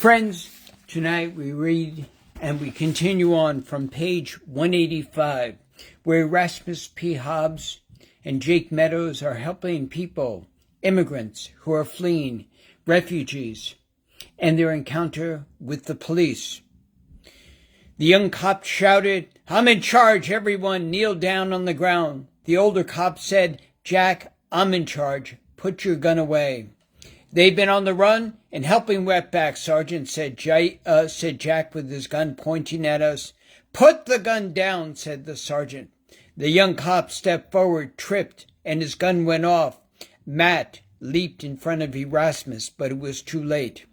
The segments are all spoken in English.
Friends, tonight we read and we continue on from page 185, where Erasmus P. Hobbs and Jake Meadows are helping people, immigrants who are fleeing, refugees, and their encounter with the police. The young cop shouted, "I'm in charge, everyone, kneel down on the ground." The older cop said, "Jack, I'm in charge, put your gun away." "They've been on the run and helping wetbacks, Sergeant," said Jack with his gun pointing at us. "Put the gun down," said the sergeant. The young cop stepped forward, tripped, and his gun went off. Matt leaped in front of Erasmus, but it was too late.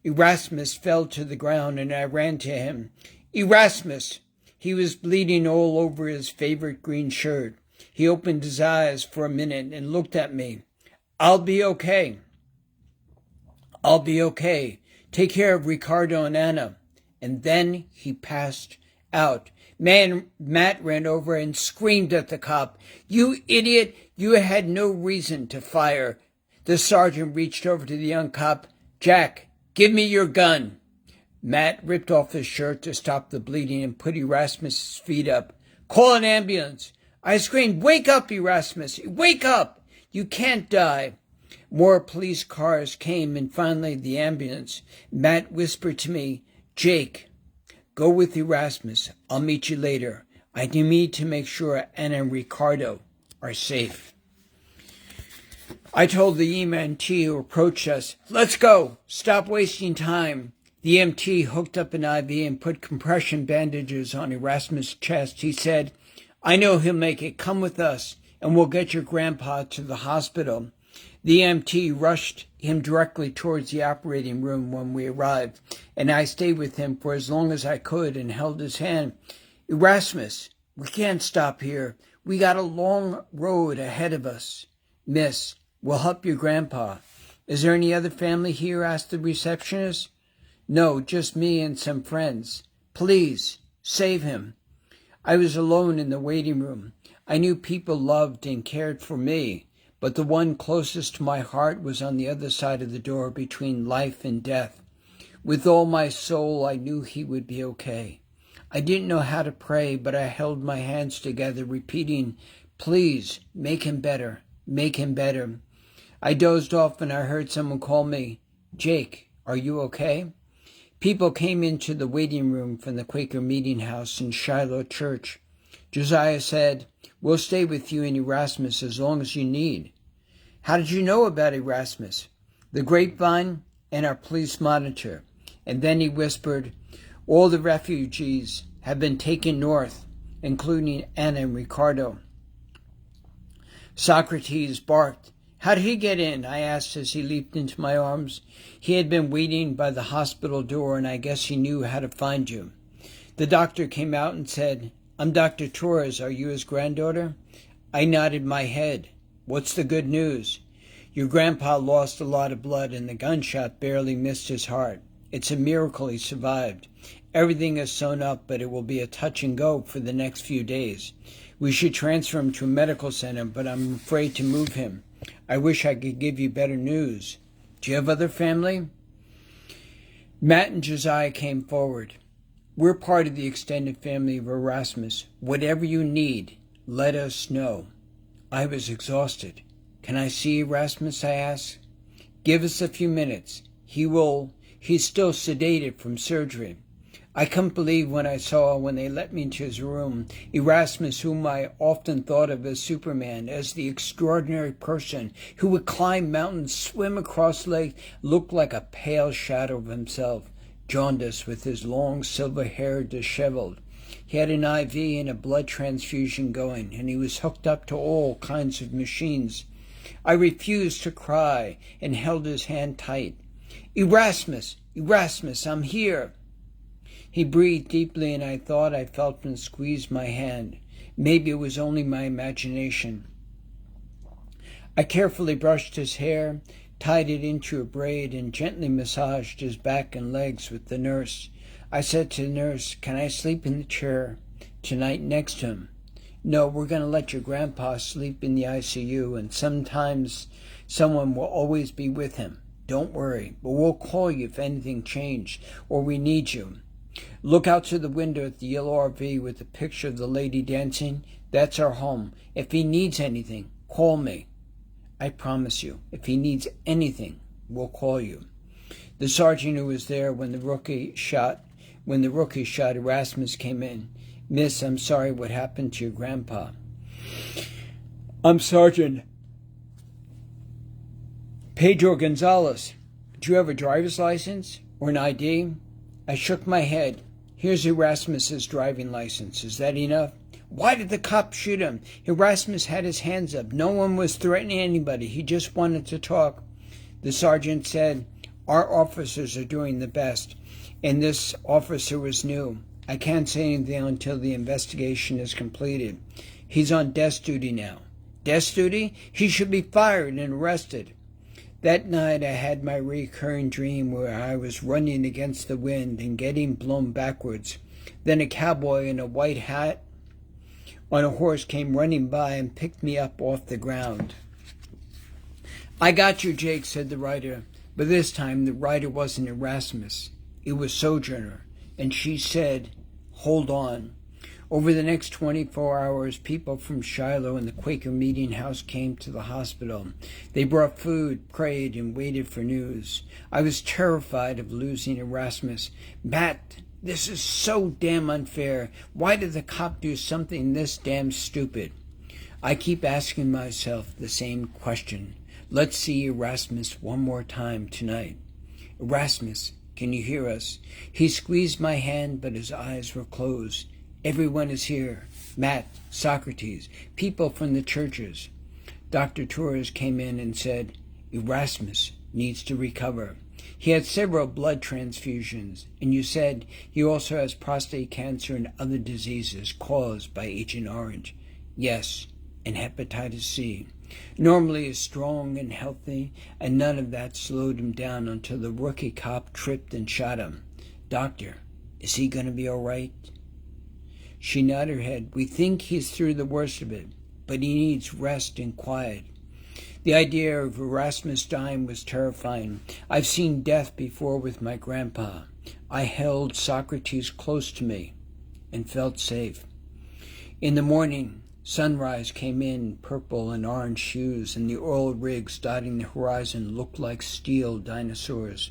Erasmus fell to the ground, and I ran to him. Erasmus! He was bleeding all over his favorite green shirt. He opened his eyes for a minute and looked at me. "I'll be okay. I'll be okay. Take care of Ricardo and Anna." And then he passed out. Matt ran over and screamed at the cop, "You idiot! You had no reason to fire." The sergeant reached over to the young cop. "Jack, give me your gun." Matt ripped off his shirt to stop the bleeding and put Erasmus's feet up. "Call an ambulance." I screamed, "Wake up, Erasmus! Wake up! You can't die." More police cars came, and finally the ambulance. Matt whispered to me, "Jake, go with Erasmus. I'll meet you later. I need to make sure Anna and Ricardo are safe." I told the EMT who approached us, "Let's go. Stop wasting time." The EMT hooked up an IV and put compression bandages on Erasmus' chest. He said, "I know he'll make it. Come with us, and we'll get your grandpa to the hospital." The EMT rushed him directly towards the operating room when we arrived, and I stayed with him for as long as I could and held his hand. "Erasmus, we can't stop here. We got a long road ahead of us." "Miss, we'll help your grandpa." "Is there any other family here?" asked the receptionist. "No, just me and some friends. Please, save him." I was alone in the waiting room. I knew people loved and cared for me, but the one closest to my heart was on the other side of the door between life and death. With all my soul, I knew he would be okay. I didn't know how to pray, but I held my hands together, repeating, "Please, make him better, make him better." I dozed off and I heard someone call me, "Jake, are you okay?" People came into the waiting room from the Quaker Meeting House in Shiloh Church. Josiah said, "We'll stay with you and Erasmus as long as you need." "How did you know about Erasmus?" "The grapevine and our police monitor." And then he whispered, "All the refugees have been taken north, including Anna and Ricardo." Socrates barked. "How did he get in?" I asked as he leaped into my arms. "He had been waiting by the hospital door, and I guess he knew how to find you." The doctor came out and said, "I'm Dr. Torres. Are you his granddaughter?" I nodded my head. "What's the good news?" "Your grandpa lost a lot of blood, and the gunshot barely missed his heart. It's a miracle he survived. Everything is sewn up, but it will be a touch and go for the next few days. We should transfer him to a medical center, but I'm afraid to move him. I wish I could give you better news. Do you have other family?" Matt and Josiah came forward. "We're part of the extended family of Erasmus. Whatever you need, let us know." I was exhausted. "Can I see Erasmus?" I asked. "Give us a few minutes. He's still sedated from surgery." I couldn't believe what I saw when they let me into his room. Erasmus, whom I often thought of as Superman, as the extraordinary person who would climb mountains, swim across lakes, looked like a pale shadow of himself, jaundiced with his long silver hair disheveled. He had an IV and a blood transfusion going, and he was hooked up to all kinds of machines. I refused to cry and held his hand tight. Erasmus, I'm here." He breathed deeply, and I thought I felt him squeeze my hand. Maybe it was only my imagination. I carefully brushed his hair, tied it into a braid, and gently massaged his back and legs with the nurse. I said to the nurse, "Can I sleep in the chair tonight next to him?" "No, we're going to let your grandpa sleep in the ICU, and sometimes someone will always be with him." Don't worry, but we'll call you if anything changed or we need you. Look out to the window at the yellow RV with the picture of the lady dancing. That's our home. If he needs anything, call me. I promise you, if he needs anything, we'll call you. The sergeant who was there when the rookie shot Erasmus came in. Miss, I'm sorry what happened to your grandpa. I'm Sergeant Pedro Gonzalez. Do you have a driver's license or an ID? I shook my head. Here's Erasmus's driving license. Is that enough? Why did the cop shoot him? Erasmus had his hands up. No one was threatening anybody. He just wanted to talk. The sergeant said, our officers are doing the best, and this officer was new. I can't say anything until the investigation is completed. He's on desk duty now. Desk duty? He should be fired and arrested. That night I had my recurring dream where I was running against the wind and getting blown backwards. Then a cowboy in a white hat on a horse came running by and picked me up off the ground. I got you, Jake, said the writer. But this time the writer wasn't Erasmus. It was Sojourner. And she said, hold on. Over the next 24 hours, people from Shiloh and the Quaker Meeting House came to the hospital. They brought food, prayed, and waited for news. I was terrified of losing Erasmus. Matt, this is so damn unfair. Why did the cop do something this damn stupid? I keep asking myself the same question. Let's see Erasmus one more time tonight. Erasmus, can you hear us? He squeezed my hand, but his eyes were closed. Everyone is here. Matt, Socrates, people from the churches. Dr. Torres came in and said, Erasmus needs to recover. He had several blood transfusions, and you said he also has prostate cancer and other diseases caused by Agent Orange. Yes, and hepatitis C. Normally he's strong and healthy, and none of that slowed him down until the rookie cop tripped and shot him. Doctor, is he going to be all right? She nodded her head. We think he's through the worst of it, but he needs rest and quiet. The idea of Erasmus dying was terrifying. I've seen death before with my grandpa. I held Socrates close to me and felt safe. In the morning, sunrise came in purple and orange hues, and the oil rigs dotting the horizon looked like steel dinosaurs.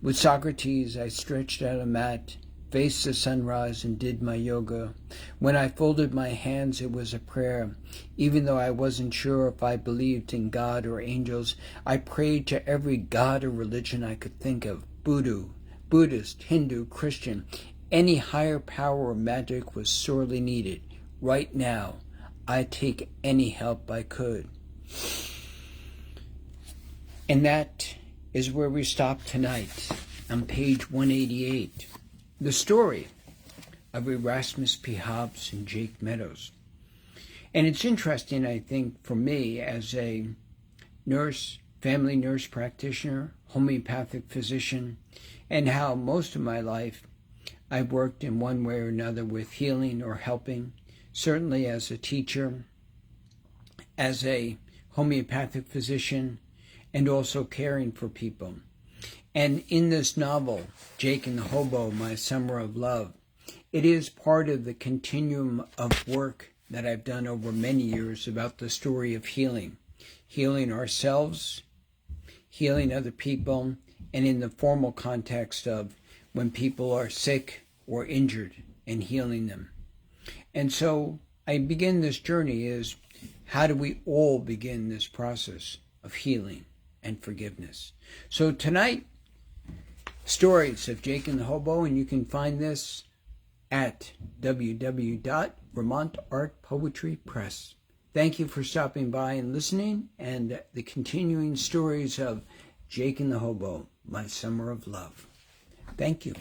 With Socrates, I stretched out a mat, faced the sunrise, and did my yoga. When I folded my hands, it was a prayer. Even though I wasn't sure if I believed in God or angels, I prayed to every god or religion I could think of. Buddhist, Hindu, Christian. Any higher power or magic was sorely needed. Right now, I'd take any help I could. And that is where we stop tonight, on page 188. The story of Erasmus P. Hobbs and Jake Meadows. And it's interesting, I think, for me as a nurse, family nurse practitioner, homeopathic physician, and how most of my life I've worked in one way or another with healing or helping, certainly as a teacher, as a homeopathic physician, and also caring for people. And in this novel, Jake and the Hobo, My Summer of Love, it is part of the continuum of work that I've done over many years about the story of healing. Healing ourselves, healing other people, and in the formal context of when people are sick or injured and healing them. And so I begin this journey is, how do we all begin this process of healing and forgiveness? So tonight, stories of Jake and the Hobo, and you can find this at www.Vermont Art Poetry Press. Thank you for stopping by and listening, and the continuing stories of Jake and the Hobo, My Summer of Love. Thank you.